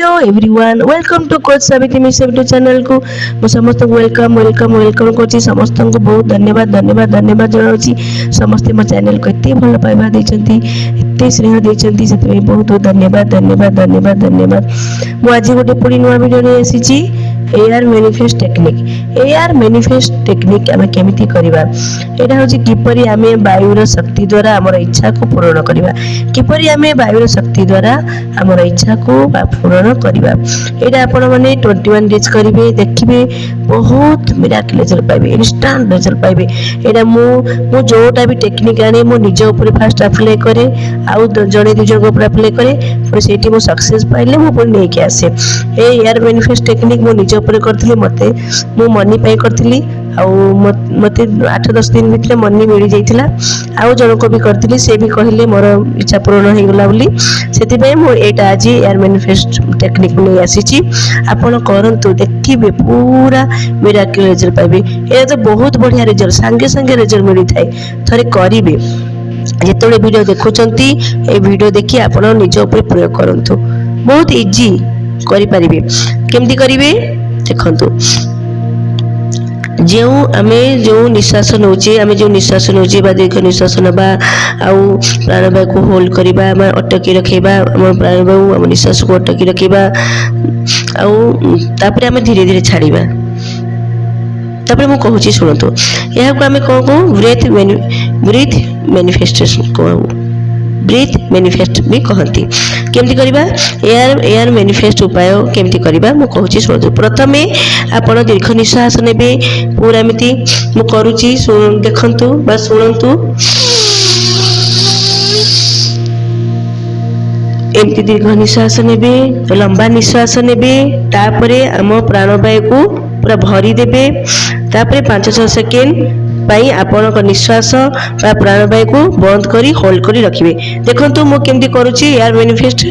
Hello everyone welcome to coach Savitri miss YouTube channel को मु समस्त वेलकम वेलकम वेलकम करछि। समस्त को बहुत धन्यवाद धन्यवाद धन्यवाद जनाउछि। समस्त मो चैनल को एते भल पाइबा दैछंती, एते स्नेह दैछंती, सेते बहुत बहुत धन्यवाद धन्यवाद धन्यवाद धन्यवाद। मु आज गोटे पुरी नुवा वीडियो रे आसीछि AR manifest technique. AR manifest technique आमे केमिति करबा, एटा होछि किपरि आमे वायुर शक्ति द्वारा हमर इच्छा को पूर्ण करबा, किपरि आमे वायुर शक्ति द्वारा हमर इच्छा को पूर्ण करबा। एटा आपण माने 21 डेज करिवे, देखिबे बहुत मिराकल रिजल्ट पाइबे, इंस्टेंट रिजल्ट पाइबे। एटा मु जोटा भी टेक्निक आने मु निज ऊपर फास्ट अप्लाई करे, आउ जणे दु जण ऊपर अप्लाई करे, फिर सेठी मु सक्सेस पाइले मु पुଣି नेके आसे। ए एआर मैनिफेस्ट टेक्निक मु निज ऊपर करथिले, मते मु मनी पाई करथिली, आउ मते 8-10 दिन भितर मनी मिली जाइथिला। आउ जण को भी करथिली, से भी कहिले मोर इच्छा पूर्ण हो गेला बोली, सेति पे मु एटा आज एआर मैनिफेस्ट टेक्निक नै आसीची। आपण करंतु, देखिबे पूरा मिराकल रिजल्ट पाइबे। ए तो बहुत बढ़िया रिजल्ट, संगे संगे रिजल्ट मिली थाए। थरे करिवे, जेतोले वीडियो देखुचंती ए वीडियो देखि आपण निज ऊपर प्रयोग करंतु, बहुत इजी करि परिबे। केमति करिवे देखंतु, जो आमे जो निश्वास नौचे, आमे जो निश्वास नौचे बा दीर्घ निश्वास नबा, आउ प्राणवायु को होल्ड करिबा, आमे अटकी रखिबा, हम प्राणवायु हम निश्वास को अटकी रखिबा, आउ तापरे आमे धीरे धीरे छाड़िबा। तापरे मु कहूची सुनतो, यहा को आमे कोन को ब्रीथ मैनिफेस्टेशन को, ब्रीथ मैनिफेस्ट भी कहती। केमती करिबा एआर मैनिफेस्ट उपाय केमती करिबा मु कहूची सुनतो। प्रथमे आपण दीर्घ निश्वास नेबे, पूरा एमिति मु करूची, देखंतु बा सुनंतु। एमती दीर्घ निश्वास नेबे, लंबा निश्वास नेबे, तापरे हम प्राणवायु को पूरा भरी देबे। तापरे 5-6 सेकेंड पाई आपण निश्वास बा प्राणवायु को बंद करी होल्ड करी रखिबे। देखंतु मु केमती करूची एआर मैनिफेस्ट।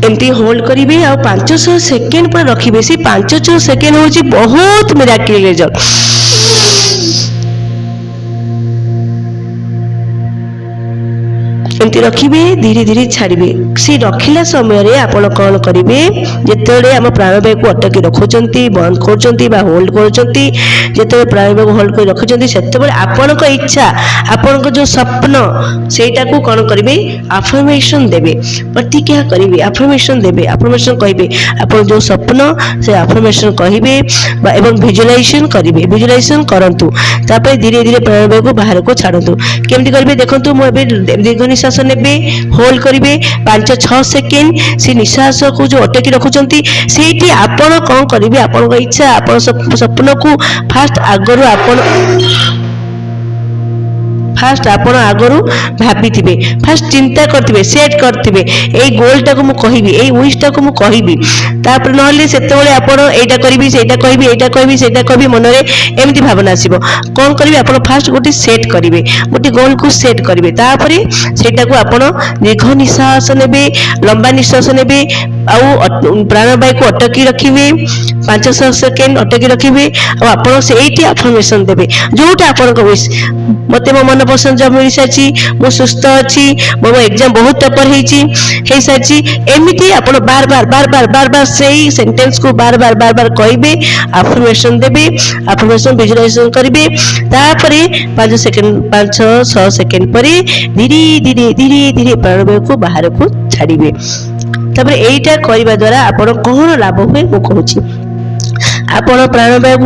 एमती होल्ड करिवे आ 5-6 सेकेंड पर रखिबे। से 5-6 सेकेंड होची बहुत मिराकल रिजल्ट। एमती रखिबे, धीरे धीरे छाड़िबे। से रखिला समय रे आपण कोन करिवे, जेतेले हम प्राणवायु को अटकी रखुचंती, बंद करचंती बा होल्ड करचंती, जेतेले प्राणवायु को होल्ड कर रखुचंती, सेतेबेले आपण को इच्छा, आपण को जो स्वप्न सेटा को कोन करिवे, अफर्मेशन देबे, प्रतिक्रिया करिवे, अफर्मेशन देबे, अफर्मेशन कहिबे। आपण जो स्वप्न से अफर्मेशन कहिबे एवं विजुअलाइजेशन करिवे, विजुअलाइजेशन करंतु। तापर धीरे धीरे प्राणवायु को बाहर को छाडंतु। केमती करिवे देखंतु, मु एबे दीर्घ निश्वास नेबे, होल्ड करिवे 5-6 सेकेंड। से निश्वास को जो अटकी रखुचंती, सेठी आपण कोन करिवे, आपण को इच्छा, आपण स्वप्न को फास्ट आपण आगरु भाबिथिबे, फास्ट चिंता करथिबे, सेट करथिबे, एई गोलटा को मु कहिबी, एई विशटा को मु कहिबी। तापर नहले सेतेबेले आपण एटा करिबी, सेटा कहिबी, एटा कहिबी, सेटा कहिबी, मनरे एमति भावना आसीबो। कोन करिबे, आपण फास्ट गोटी सेट करिवे, गोटी गोल को सेट करिवे। तापरे सेटा को आपण दीर्घ निश्वास नेबे, लंबा निश्वास नेबे, आउ प्राणवायु को अटकी रखिबे, 5-6 सेकेंड अटकी रखिबे, आ आपण सेठी अफर्मेशन देबे, जोटा आपण को विश। मते मो मन पसंद जब मिली साची, मो सुस्थ अछि, मो एग्जाम बहुत टॉपर हे साची, एमिति आपण बार बार बार बार बार बार सेही सेंटेंस को बार बार बार बार कहिबे, अफर्मेशन देबे, अफर्मेशन विजुअलाइजेशन करिवे। तापरे 5-6 सेकेंड परे धीरे धीरे धीरे धीरे प्राणवायु को बाहर को छाड़िबे। तापरे एइटा करिबा द्वारा आपण कोन लाभ होय मु कहूची। आपण प्राणवायु को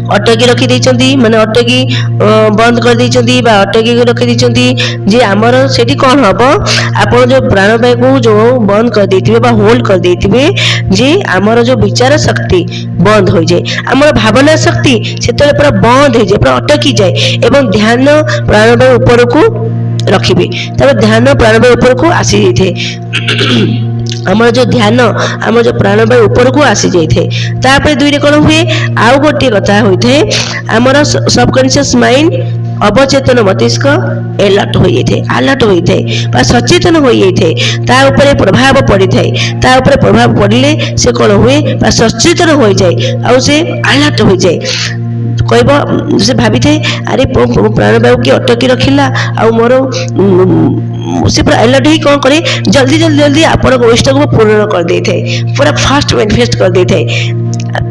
अटकी रखी देइचंती, माने अटकी बंद कर देइचंती बा अटकी रखी देइचंती, जे हमर सेठी कोन हबो, आपण जो प्राणवायु को जो बंद कर देइथिबे बा होल्ड कर देइथिबे, जे हमर जो विचार शक्ति बंद हो जाए, हमर भावना शक्ति सेतले पूरा बंद हो जाए, पूरा अटकी जाए, एवं ध्यान प्राणवायु ऊपर को रखिबे। तब ध्यान प्राणवायु ऊपर को आसी जाइथे। हमर जो ध्यान हमर जो प्राणवायु ऊपर को आसी जाइथे। तापर दुई रे कोन हुए, आउ गोटे कथा होइथे, हमर सबकॉन्शियस माइंड अवचेतन मस्तिष्क अलर्ट हो जाइथे, अलर्ट हो जाइथे बा सचेतन हो जाइथे, ता ऊपर प्रभाव पड़ी थाए। ता ऊपर प्रभाव पड़िले से कोन हुए बा सचेतन हो जाए, आउ से अलर्ट हो जाए। कहब से भावी थे अरे प्राणवायु की अटकी रखिला आ मोर से पूरा अलर्ट ही कौन करे जल्दी जल्दी जल्दी आपण विश को पूर्ण कर दे थे पूरा फास्ट मैनिफेस्ट कर दे थे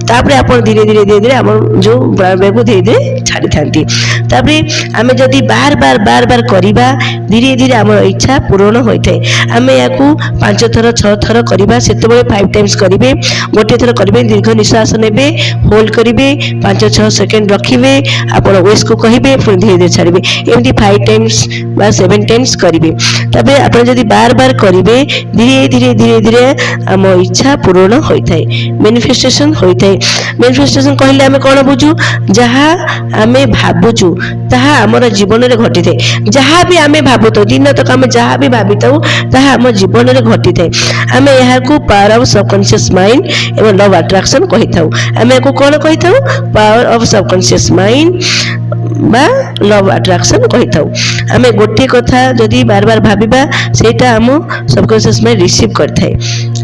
तापरे आपण धीरे धीरे धीरे धीरे आम जो प्राणवायु को धीरे धीरे छाड़ी थांती तापरे आमे जदि बार बार बार बार करिबा धीरे धीरे आम इच्छा पूर्ण होता है आमे याकू 5 थर 6 थर करिबा सेते बेले 5 टाइम्स करिवे गोटे थर करिवे दीर्घ निश्वास नेबे होल्ड करिवे 5-6 सेकंड रखिवे आपण वेस को कहिबे फिर धीरे धीरे छाड़िबे एमती 5 टाइम्स बा 7 टाइम्स करिवे तबे आपण जदि बार बार करिवे धीरे धीरे धीरे धीरे आम इच्छा पूर्ण होता है मैनिफेस्टेशन होता है मैनिफेस्टेशन कहले आमे कोन बुझू जहा आमे भाबुचु ताहा हमर जीवन रे घटी थे जहा भी आमे भाबुतो दिन तक आमे जहा भी भाबितो ताहा हमर जीवन रे घटी थे आमे यहा को पावर ऑफ सबकॉन्शियस माइंड एवं लव अट्रैक्शन कहि थाउ आमे को कोन कहि थाउ पावर ऑफ सबकॉन्शियस माइंड बा लव अट्रैक्शन कहि थाउ आमे गोटे कथा जदि बार बार भाबिबा सेटा हम सबकॉन्शियस माइंड रिसीव करथाय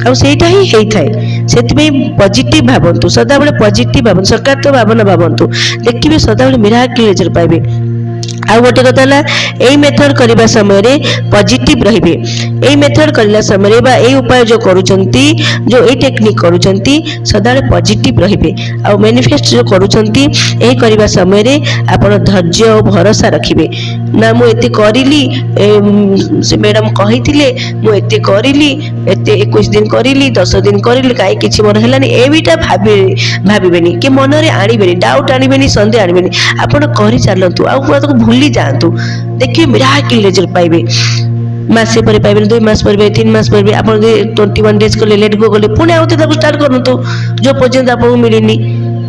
आ सेटा ही हेइ थाय सेति पॉजिटिव भाबंतु सदा बेले पॉजिटिव भाबंतु सकारात्मक भावना भाबंतु देखिबे सदा बेले मिराकल रिजल्ट पाइबे आ गोटे कथा ला एई मेथड करबा समय रे पॉजिटिव रहिबे एई मेथड करला समय रे बा एई उपाय जो करूचंती जो एई टेक्निक करूचंती सदा बेले पॉजिटिव रहिबे आ मैनिफेस्ट जो करूचंती एई करबा समय रे आपण धैर्य और भरोसा रखिबे ना मु एते करिली से मैडम कहिथिले मु एते करिली एते 21 दिन करिली 10 दिन करिली काई किछि मोर हेलानी एबिटा भाबिबेनी के मन रे आनिबेनी डाउट आनिबेनी संदेह आनिबेनी आपण करि चालंतु आ को भूली जातु देखिए मिराकल रिजल्ट पाइबे मासे पर पाइबे 2 मास पर 3 मास पर आपण 21 डेज को लेट गो गले पुणे आउते ताको स्टार्ट करनतु जो पर्यंत आपको मिलेनी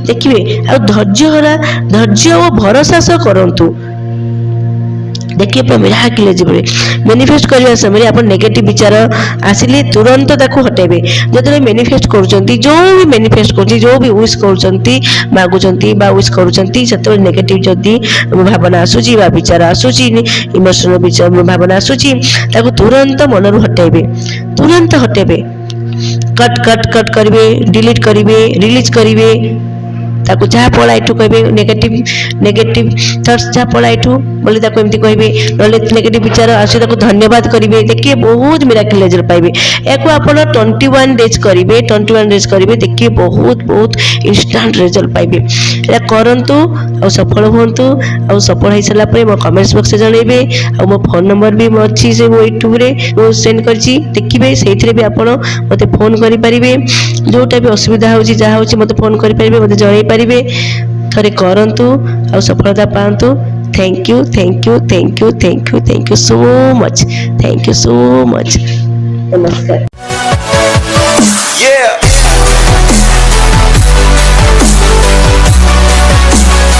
देखिए आ धैर्य और भरोसा से करंतु देखिए पूरा मिराकल जीवे मैनिफेस्ट करने समय आप नेगेटिव विचार आसिले तुरंत ताको हटेबे जतले मैनिफेस्ट करूचंती जो भी मैनिफेस्ट करची जो भी विश करूचंती मागुचंती बा विश करूचंती सेतले नेगेटिव जदी भावना आसुची बा विचार आसुची इमोशनल विचार भावना आसुची ताको तुरंत मनरु हटेबे तुरंत हटेबे कट कट कट करिवे डिलीट करिवे रिलीज करिवे ताको जहा पळाइठु कहबे नेगेटिव थॉट्स जहा पळाइठु बोले ताको एमती कहबे नले नेगेटिव विचार आसी ताको धन्यवाद करिवे देखिए बहुत मिराकल रिजल्ट पाइबे एको आपण 21 डेज करिवे 21 डेज करिवे देखिए बहुत बहुत इंस्टेंट रिजल्ट पाइबे या करंतु आ सफल होंतु आ सफल होई सला परे मो कमेंट्स बॉक्स जणैबे आ मो फोन नंबर भी मो अछि से वो यूट्यूब रे वो सेंड करछि देखिबे सेथिरे भी आपण मते फोन करि परिबे जोटा भी असुविधा होछि जहा होछि मते फोन करि परिबे मते जणै परिबे थरे करंतु आ सफलता पांतु thank you thank you thank you thank you thank you so much thank you so much नमस्कार।